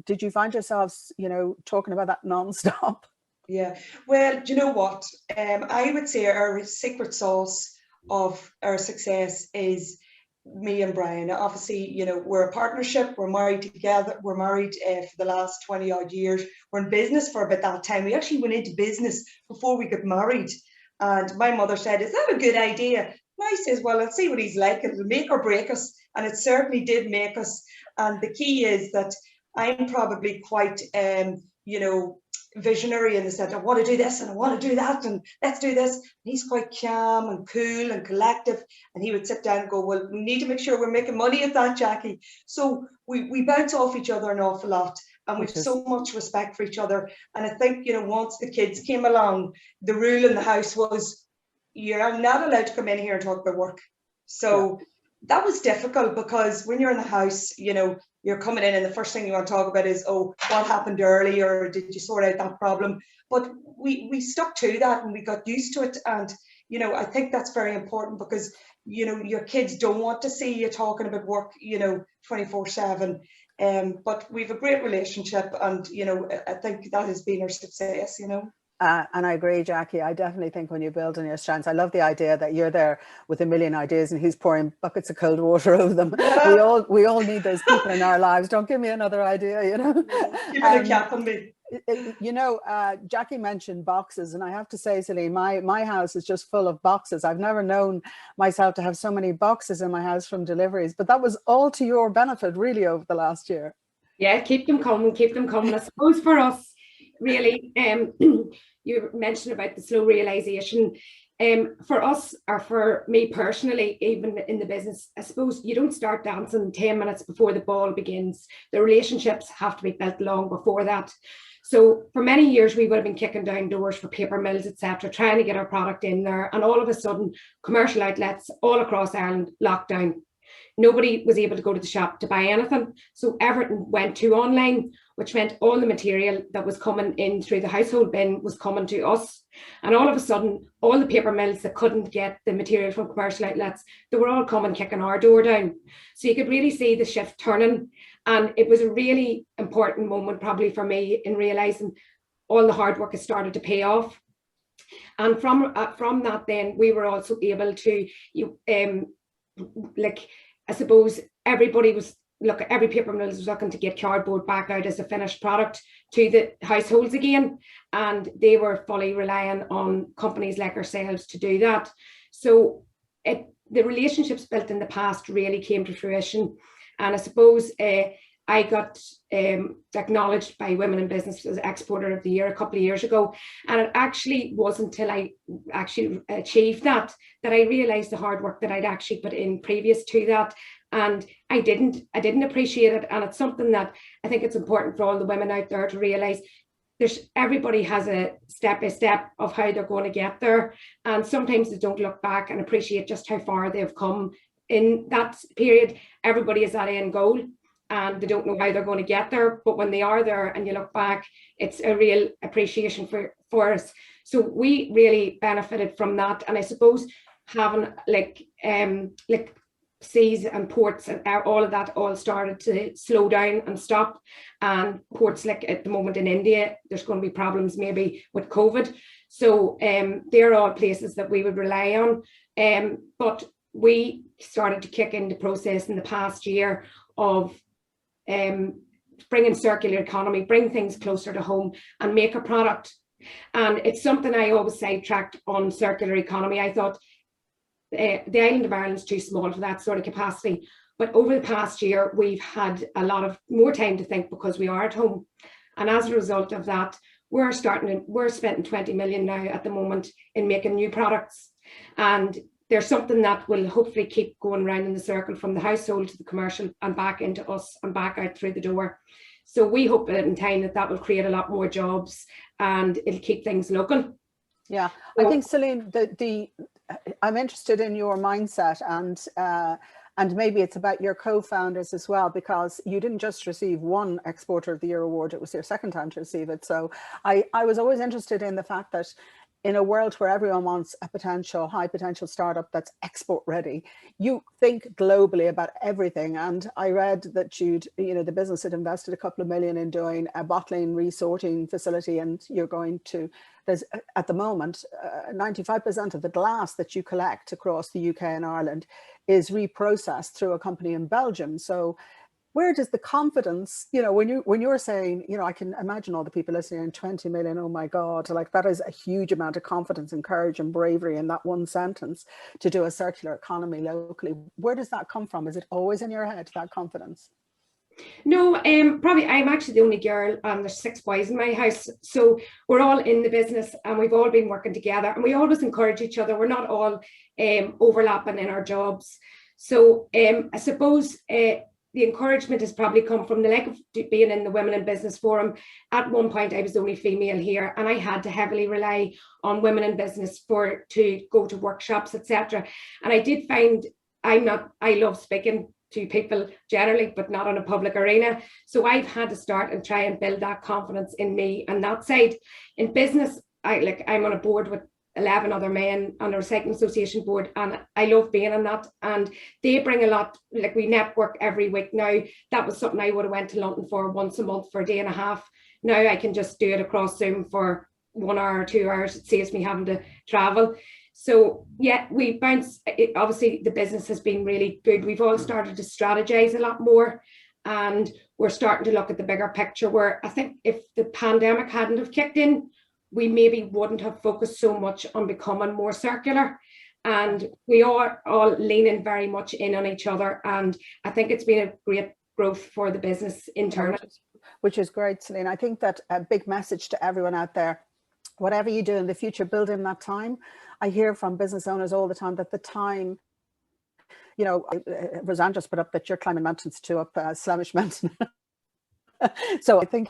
did you find yourselves, you know, talking about that non-stop? Yeah, well, do you know what? I would say our secret sauce of our success is me and Brian. Obviously, you know, we're a partnership, we're married together, we're married for the last 20 odd years. We're in business for about that time. We actually went into business before we got married. And my mother said, is that a good idea? And I says, well, let's see what he's like. It'll make or break us. And it certainly did make us. And the key is that I'm probably quite, you know, visionary in the sense, I want to do this and I want to do that and let's do this. And he's quite calm and cool and collective, and he would sit down and go, well, we need to make sure we're making money at that, Jackie. So we bounce off each other an awful lot, and we've so much respect for each other. And I think, you know, once the kids came along, the rule in the house was you're not allowed to come in here and talk about work. So that was difficult, because when you're in the house, you know, you're coming in and the first thing you want to talk about is, oh, what happened earlier? Did you sort out that problem? But we stuck to that and we got used to it. And, you know, I think that's very important, because, you know, your kids don't want to see you talking about work, you know, 24/7. But we've a great relationship, and, you know, I think that has been our success, you know. And I agree, Jackie. I definitely think when you build on your strengths, I love the idea that you're there with a million ideas and he's pouring buckets of cold water over them. We all need those people in our lives. Don't give me another idea, you know. Keep it a cap on me. You know, Jackie mentioned boxes, and I have to say, Celine, my house is just full of boxes. I've never known myself to have so many boxes in my house from deliveries, but that was all to your benefit, really, over the last year. Yeah, keep them coming, keep them coming. I suppose for us, really, you mentioned about the slow realization. For us, or for me personally, even in the business, I suppose you don't start dancing 10 minutes before the ball begins. The relationships have to be built long before that. So for many years, we would have been kicking down doors for paper mills, etc., trying to get our product in there. And all of a sudden, commercial outlets all across Ireland locked down. Nobody was able to go to the shop to buy anything. So everything went to online, which meant all the material that was coming in through the household bin was coming to us. And all of a sudden, all the paper mills that couldn't get the material from commercial outlets, they were all coming kicking our door down. So you could really see the shift turning. And it was a really important moment probably for me in realizing all the hard work has started to pay off. And from that, then we were also able to, I suppose everybody was, every paper mill was looking to get cardboard back out as a finished product to the households again. And they were fully relying on companies like ourselves to do that. So the relationships built in the past really came to fruition. And I suppose I got acknowledged by Women in Business as Exporter of the Year a couple of years ago. And it actually wasn't until I actually achieved that I realized the hard work that I'd actually put in previous to that. And I didn't appreciate it. And it's something that I think it's important for all the women out there to realize. Everybody has a step-by-step of how they're going to get there. And sometimes they don't look back and appreciate just how far they've come in that period. Everybody is at end goal, and they don't know how they're going to get there. But when they are there and you look back, it's a real appreciation for us. So we really benefited from that. And I suppose having like seas and ports and all of that all started to slow down and stop. And ports like at the moment in India, there's going to be problems maybe with COVID. So they're all places that we would rely on. But we started to kick in the process in the past year of bringing circular economy, bring things closer to home and make a product. And it's something I always sidetracked on circular economy. I thought The island of Ireland is too small for that sort of capacity. But over the past year, we've had a lot of more time to think because we are at home. And as a result of that, we're spending 20 million now at the moment in making new products. And there's something that will hopefully keep going round in the circle from the household to the commercial and back into us and back out through the door. So we hope that in time that will create a lot more jobs and it'll keep things local. Yeah, I think, Celine, I'm interested in your mindset, and maybe it's about your co-founders as well, because you didn't just receive one Exporter of the Year award, it was your second time to receive it. So I was always interested in the fact that in a world where everyone wants a high potential startup that's export ready, you think globally about everything. And I read that the business had invested a couple of million in doing a bottling resorting facility, and you're going to, there's at the moment, 95% of the glass that you collect across the UK and Ireland is reprocessed through a company in Belgium. So where does the confidence, when you're saying, I can imagine all the people listening, 20 million, oh my God, like that is a huge amount of confidence and courage and bravery in that one sentence to do a circular economy locally. Where does that come from? Is it always in your head, that confidence? No, probably I'm actually the only girl and there's 6 boys in my house. So we're all in the business and we've all been working together and we always encourage each other. We're not all overlapping in our jobs. So I suppose the encouragement has probably come from the like of being in the Women in Business Forum. At one point, I was the only female here and I had to heavily rely on women in business to go to workshops, etc. And I did find I love speaking to people generally, but not on a public arena. So I've had to start and try and build that confidence in me and that side. In business, I'm on a board with 11 other men on our Recycling Association board, and I love being on that, and they bring a lot. Like, we network every week now. That was something I would have went to London for once a month for a day and a half. Now I can just do it across Zoom for 1 hour or 2 hours. It saves me having to travel. So yeah, we bounce. Obviously the business has been really good. We've all started to strategize a lot more, and we're starting to look at the bigger picture, where I think if the pandemic hadn't have kicked in, we maybe wouldn't have focused so much on becoming more circular. And we are all leaning very much in on each other. And I think it's been a great growth for the business internally. Which is great, Celine. I think that a big message to everyone out there, whatever you do in the future, build in that time. I hear from business owners all the time that the time, Roseanne just put up that you're climbing mountains to up Slamish Mountain. So I think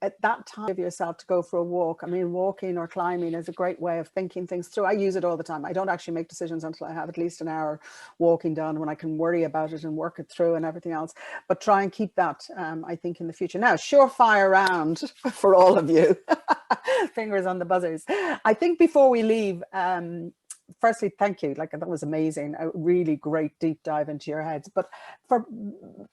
at that time, give yourself to go for a walk. I mean, walking or climbing is a great way of thinking things through. I use it all the time. I don't actually make decisions until I have at least an hour walking done, when I can worry about it and work it through and everything else. But try and keep that, I think, in the future. Now, surefire round for all of you. Fingers on the buzzers. I think before we leave, firstly, thank you. Like, that was amazing. A really great deep dive into your heads. But for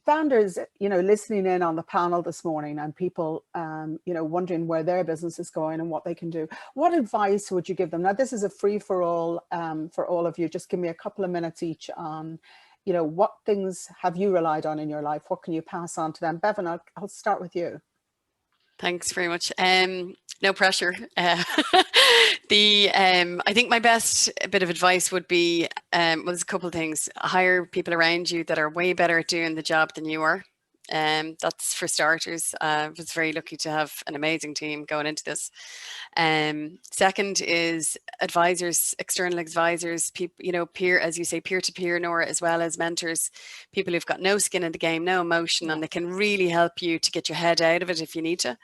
founders, listening in on the panel this morning, and people, wondering where their business is going and what they can do, what advice would you give them? Now, this is a free for all of you. Just give me a couple of minutes each on, what things have you relied on in your life? What can you pass on to them? Bevan, I'll start with you. Thanks very much. No pressure. I think my best bit of advice would be, there's a couple of things. Hire people around you that are way better at doing the job than you are. That's for starters. I was very lucky to have an amazing team going into this. Second is advisors, external advisors, people, peer, as you say, peer-to-peer, Norah, as well as mentors, people who've got no skin in the game, no emotion, and they can really help you to get your head out of it if you need to.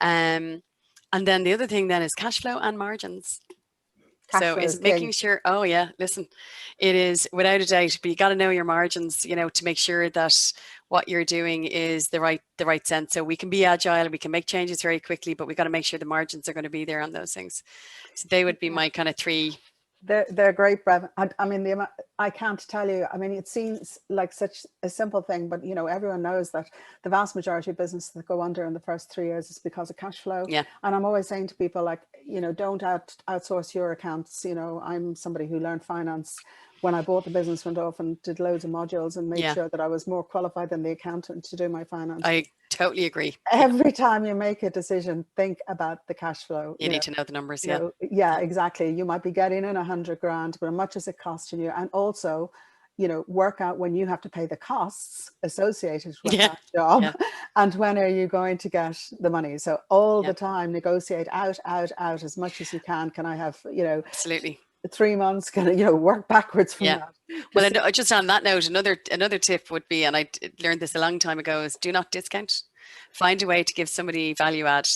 And then the other thing then is cash flow and margins. So it's making sure, listen, it is without a doubt, but you got to know your margins, to make sure that what you're doing is the right sense. So we can be agile and we can make changes very quickly, but we got to make sure the margins are going to be there on those things. So they would be my kind of 3. They're great, Bevan. I mean, I can't tell you. I mean, it seems like such a simple thing, but everyone knows that the vast majority of businesses that go under in the first 3 years is because of cash flow. Yeah. And I'm always saying to people, like, you know, don't outsource your accounts. You know, I'm somebody who learned finance when I bought the business, went off and did loads of modules and made sure that I was more qualified than the accountant to do my finance. I totally agree. Every time you make a decision, think about the cash flow. You need to know the numbers. Yeah, exactly. You might be getting in 100 grand, but how much is it costing you? And also, you know, work out when you have to pay the costs associated with that job and when are you going to get the money. So all the time, negotiate out as much as you can. Can I have, you know, absolutely 3 months, kind of, you know, work backwards from that. Well, just on that note, another tip would be, and I learned this a long time ago, is do not discount. Find a way to give somebody value add.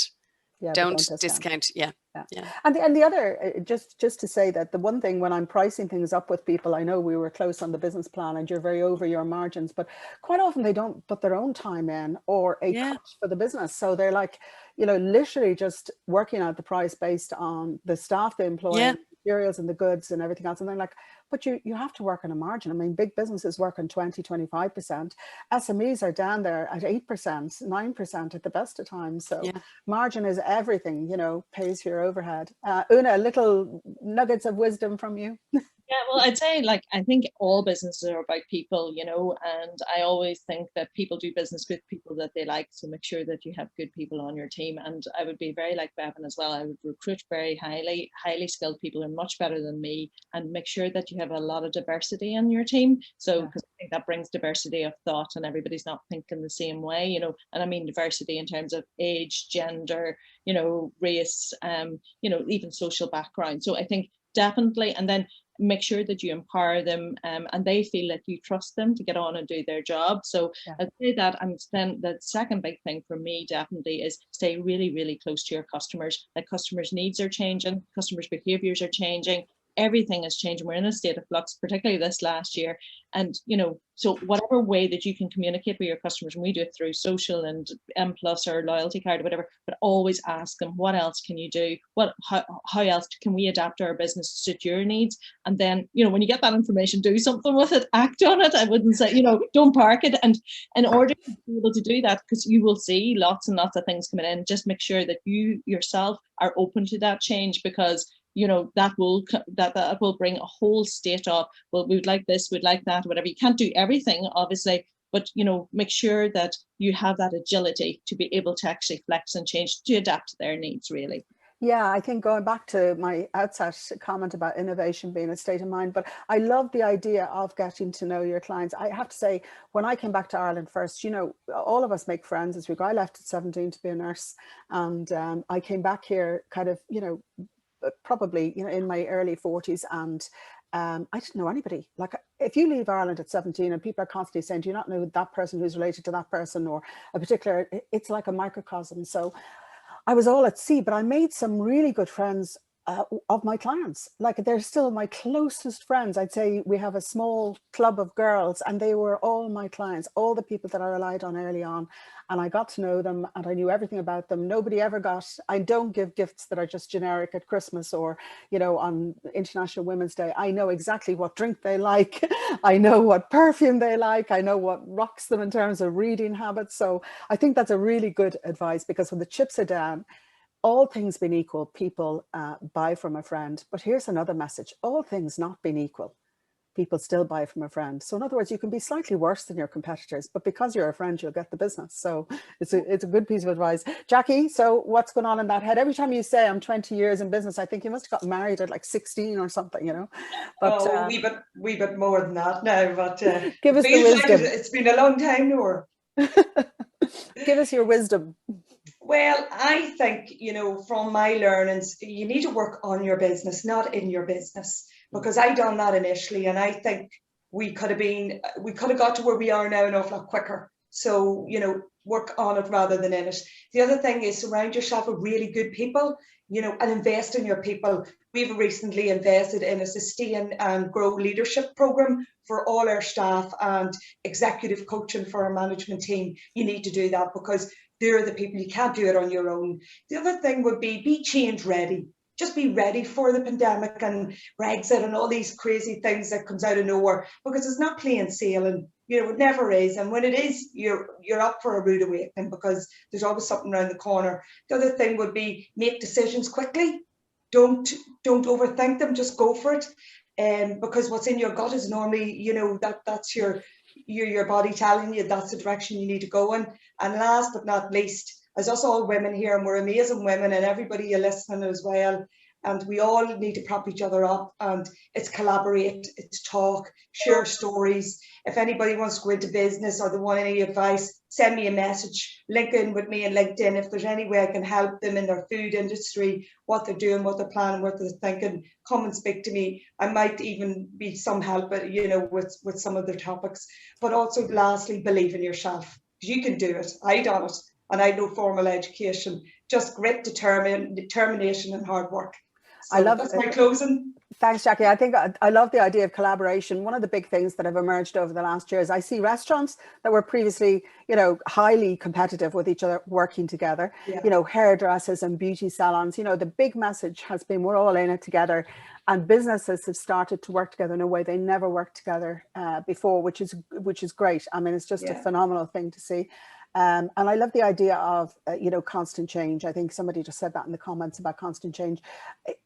Don't discount. And the other, just to say that the one thing when I'm pricing things up with people, I know we were close on the business plan and you're very over your margins, but quite often they don't put their own time in or a cut for the business. So they're like, you know, literally just working out the price based on the staff they employ, materials and the goods and everything else. And they're like, but you have to work on a margin. I mean, big businesses work on 20-25%. SMEs are down there at 8%, 9% at the best of times. So margin is everything, you know, pays for your overhead. Una, little nuggets of wisdom from you. Yeah, well, I'd say, like, I think all businesses are about people, you know, and I always think that people do business with people that they like. So make sure that you have good people on your team. And I would be very like Bevan as well. I would recruit very highly skilled people who are much better than me, and make sure that you have a lot of diversity in your team. So because I think that brings diversity of thought and everybody's not thinking the same way, you know, and I mean diversity in terms of age, gender, you know, race, you know, even social background. So I think definitely, and then make sure that you empower them and they feel that you trust them to get on and do their job. So I'd say that, and then the second big thing for me definitely is stay really, really close to your customers. Like, customers' needs are changing, customers' behaviors are changing, everything is changing. We're in a state of flux, particularly this last year. And, you know, so whatever way that you can communicate with your customers, and we do it through social and M+ or loyalty card or whatever, but always ask them, what else can you do? How else can we adapt our business to suit your needs? And then, you know, when you get that information, do something with it, act on it. I wouldn't say, you know, don't park it. And in order to be able to do that, because you will see lots and lots of things coming in, just make sure that you yourself are open to that change, because you know, that will bring a whole state of, well, we'd like this, we'd like that, whatever. You can't do everything, obviously, but, you know, make sure that you have that agility to be able to actually flex and change to adapt to their needs, really. Yeah, I think going back to my outset comment about innovation being a state of mind, but I love the idea of getting to know your clients. I have to say, when I came back to Ireland first, you know, all of us make friends as we go. I left at 17 to be a nurse, and I came back here kind of, you know, probably, you know, in my early 40s, and I didn't know anybody. Like, if you leave Ireland at 17 and people are constantly saying, do you not know that person who's related to that person, or a particular, it's like a microcosm. So I was all at sea, but I made some really good friends of my clients. Like, they're still my closest friends. I'd say we have a small club of girls, and they were all my clients, all the people that I relied on early on. And I got to know them, and I knew everything about them. Nobody ever I don't give gifts that are just generic at Christmas or, you know, on International Women's Day. I know exactly what drink they like. I know what perfume they like. I know what rocks them in terms of reading habits. So I think that's a really good advice, because when the chips are down, all things being equal, people buy from a friend. But here's another message: all things not being equal, people still buy from a friend. So in other words, you can be slightly worse than your competitors, but because you're a friend, you'll get the business. So it's a good piece of advice. Jackie, so what's going on in that head? Every time you say I'm 20 years in business, I think you must have got married at like 16 or something, you know. But we bit more than that now. But give us the wisdom. It's been a long time, Norah. Give us your wisdom. Well, I think, you know, from my learnings, you need to work on your business, not in your business, because I done that initially, and I think we could have got to where we are now an awful lot quicker. So, you know, work on it rather than in it. The other thing is surround yourself with really good people, you know, and invest in your people. We've recently invested in a sustain and grow leadership program for all our staff, and executive coaching for our management team. You need to do that, because they're the people. You can't do it on your own. The other thing would be change ready. Just be ready for the pandemic and Brexit and all these crazy things that comes out of nowhere, because it's not plain sailing. You know, it never is. And when it is, you're up for a rude awakening, because there's always something around the corner. The other thing would be make decisions quickly. don't overthink them, just go for it. Because what's in your gut is normally, you know, that's your body telling you that's the direction you need to go in. And last but not least, as us all women here, and we're amazing women, and everybody you're listening as well, and we all need to prop each other up, and it's collaborate, it's talk, share stories. If anybody wants to go into business or they want any advice, send me a message, link in with me on LinkedIn. If there's any way I can help them in their food industry, what they're doing, what they're planning, what they're thinking, come and speak to me. I might even be some help, you know, with some of their topics. But also lastly, believe in yourself. You can do it. I done it, and I had no formal education, just grit, determination and hard work. So I love that's my closing. Thanks, Jackie. I think I love the idea of collaboration. One of the big things that have emerged over the last year is I see restaurants that were previously, you know, highly competitive with each other working together, you know, hairdressers and beauty salons. You know, the big message has been we're all in it together, and businesses have started to work together in a way they never worked together before, which is great. I mean, it's just a phenomenal thing to see. And I love the idea of, you know, constant change. I think somebody just said that in the comments about constant change.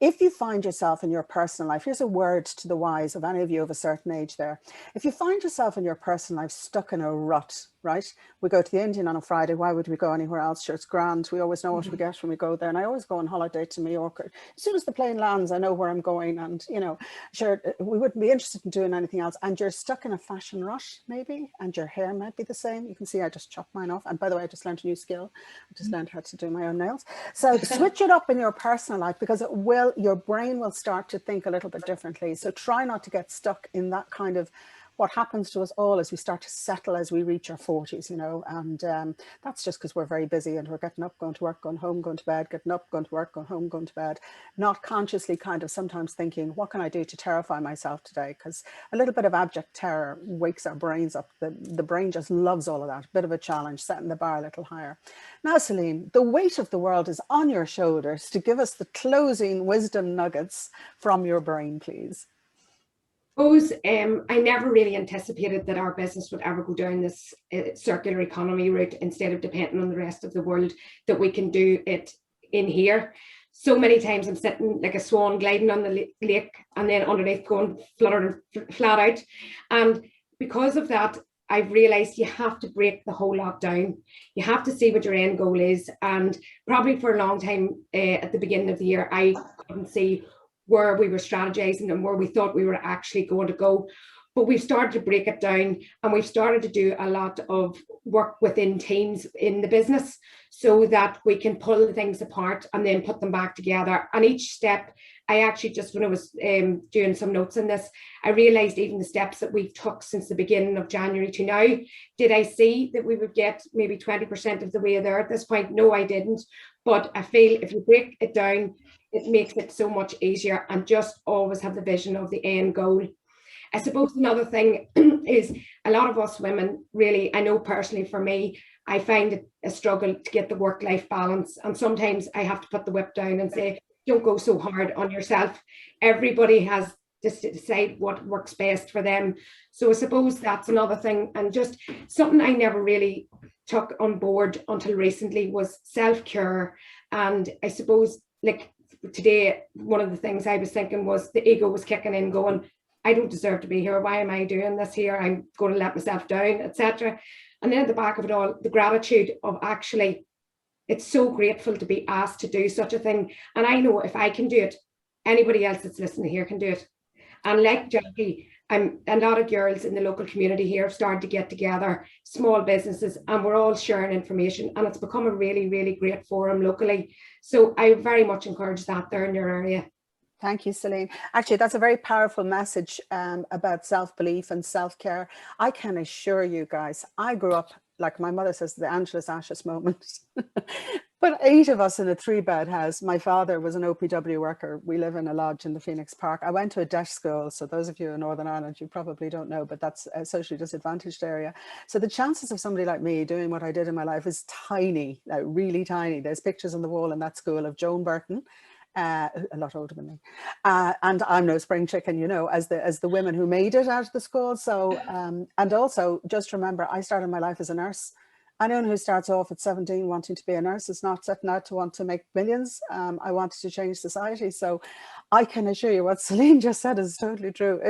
If you find yourself in your personal life, here's a word to the wise of any of you of a certain age there. If you find yourself in your personal life stuck in a rut, right? We go to the Indian on a Friday. Why would we go anywhere else? Sure, it's grand. We always know what we get when we go there. And I always go on holiday to Mallorca. As soon as the plane lands, I know where I'm going. And, you know, sure, we wouldn't be interested in doing anything else. And you're stuck in a fashion rush, maybe, and your hair might be the same. You can see I just chopped mine off. And by the way, I just learned a new skill. I just learned how to do my own nails. So switch it up in your personal life, because it will, your brain will start to think a little bit differently. So try not to get stuck in that kind of what happens to us all as we start to settle as we reach our 40s, you know, and that's just because we're very busy and we're getting up, going to work, going home, going to bed, getting up, going to work, going home, going to bed, not consciously kind of sometimes thinking, what can I do to terrify myself today? Because a little bit of abject terror wakes our brains up. The brain just loves all of that. A bit of a challenge, setting the bar a little higher. Now, Celine, the weight of the world is on your shoulders to give us the closing wisdom nuggets from your brain, please. I never really anticipated that our business would ever go down this circular economy route instead of depending on the rest of the world, that we can do it in here. So many times I'm sitting like a swan gliding on the lake and then underneath going fluttering flat out. And because of that, I've realized you have to break the whole lot down. You have to see what your end goal is. And probably for a long time at the beginning of the year, I couldn't see where we were strategizing and where we thought we were actually going to go. But we've started to break it down, and we've started to do a lot of work within teams in the business so that we can pull the things apart and then put them back together. And each step, I actually just, when I was doing some notes on this, I realized even the steps that we've took since the beginning of January to now, did I see that we would get maybe 20% of the way there at this point? No, I didn't. But I feel if you break it down, it makes it so much easier, and just always have the vision of the end goal. I suppose another thing is a lot of us women, really, I know personally for me, I find it a struggle to get the work-life balance. And sometimes I have to put the whip down and say, don't go so hard on yourself. Everybody has to decide what works best for them. So I suppose that's another thing. And just something I never really took on board until recently was self-care. And I suppose, like today, one of the things I was thinking was the ego was kicking in, going, I don't deserve to be here. Why am I doing this here? I'm going to let myself down, etc. And then at the back of it all, the gratitude of actually, it's so grateful to be asked to do such a thing. And I know if I can do it, anybody else that's listening here can do it. And like Jackie, a lot of girls in the local community here have started to get together, small businesses, and we're all sharing information. And it's become a really, really great forum locally. So I very much encourage that there in your area. Thank you, Celine. Actually, that's a very powerful message about self-belief and self-care. I can assure you guys, I grew up, like my mother says, the Angelus Ashes moment. But 8 of us in a 3-bed house. My father was an OPW worker. We live in a lodge in the Phoenix Park. I went to a deaf school. So those of you in Northern Ireland, you probably don't know, but that's a socially disadvantaged area. So the chances of somebody like me doing what I did in my life is tiny, like really tiny. There's pictures on the wall in that school of Joan Burton, a lot older than me, and I'm no spring chicken, you know, as the women who made it out of the school. So and also just remember, I started my life as a nurse, Anyone who starts off at 17 wanting to be a nurse is not setting out to want to make millions. I wanted to change society. So I can assure you what Celine just said is totally true.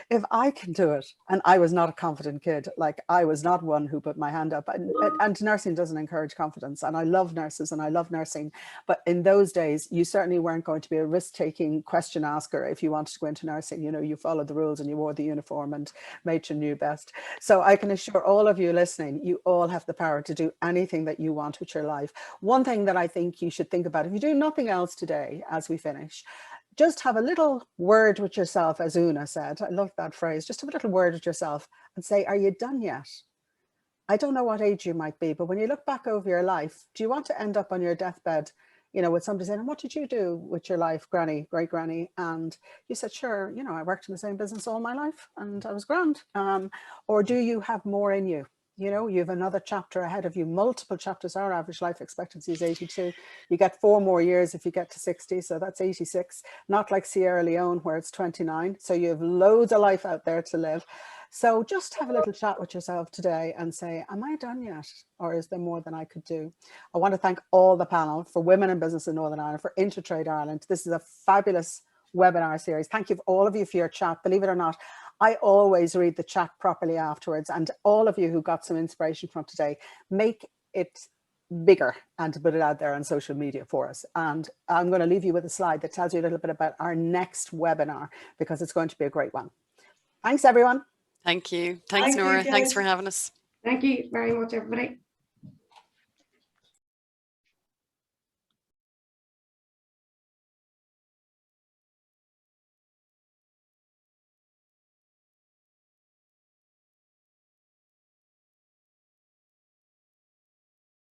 If I can do it, and I was not a confident kid, like I was not one who put my hand up, and nursing doesn't encourage confidence, and I love nurses and I love nursing, but in those days you certainly weren't going to be a risk-taking question asker if you wanted to go into nursing. You know, you followed the rules and you wore the uniform and made your new best. So I can assure all of you listening, you all have the power to do anything that you want with your life. One thing that I think you should think about, if you do nothing else today as we finish, just have a little word with yourself, as Una said. I love that phrase. Just have a little word with yourself and say, are you done yet? I don't know what age you might be, but when you look back over your life, do you want to end up on your deathbed, you know, with somebody saying, what did you do with your life, Granny, great Granny? And you said, sure, you know, I worked in the same business all my life and I was grand. Or do you have more in you? You know, you have another chapter ahead of you, multiple chapters. Our average life expectancy is 82. You get 4 more years if you get to 60. So that's 86, not like Sierra Leone where it's 29. So you have loads of life out there to live. So just have a little chat with yourself today and say, am I done yet? Or is there more than I could do? I want to thank all the panel for Women in Business in Northern Ireland, for Intertrade Ireland. This is a fabulous webinar series. Thank you all of you for your chat. Believe it or not, I always read the chat properly afterwards, and all of you who got some inspiration from today, make it bigger and to put it out there on social media for us. And I'm going to leave you with a slide that tells you a little bit about our next webinar, because it's going to be a great one. Thanks, everyone. Thank you. Thanks, Norah. Thanks for having us. Thank you very much, everybody.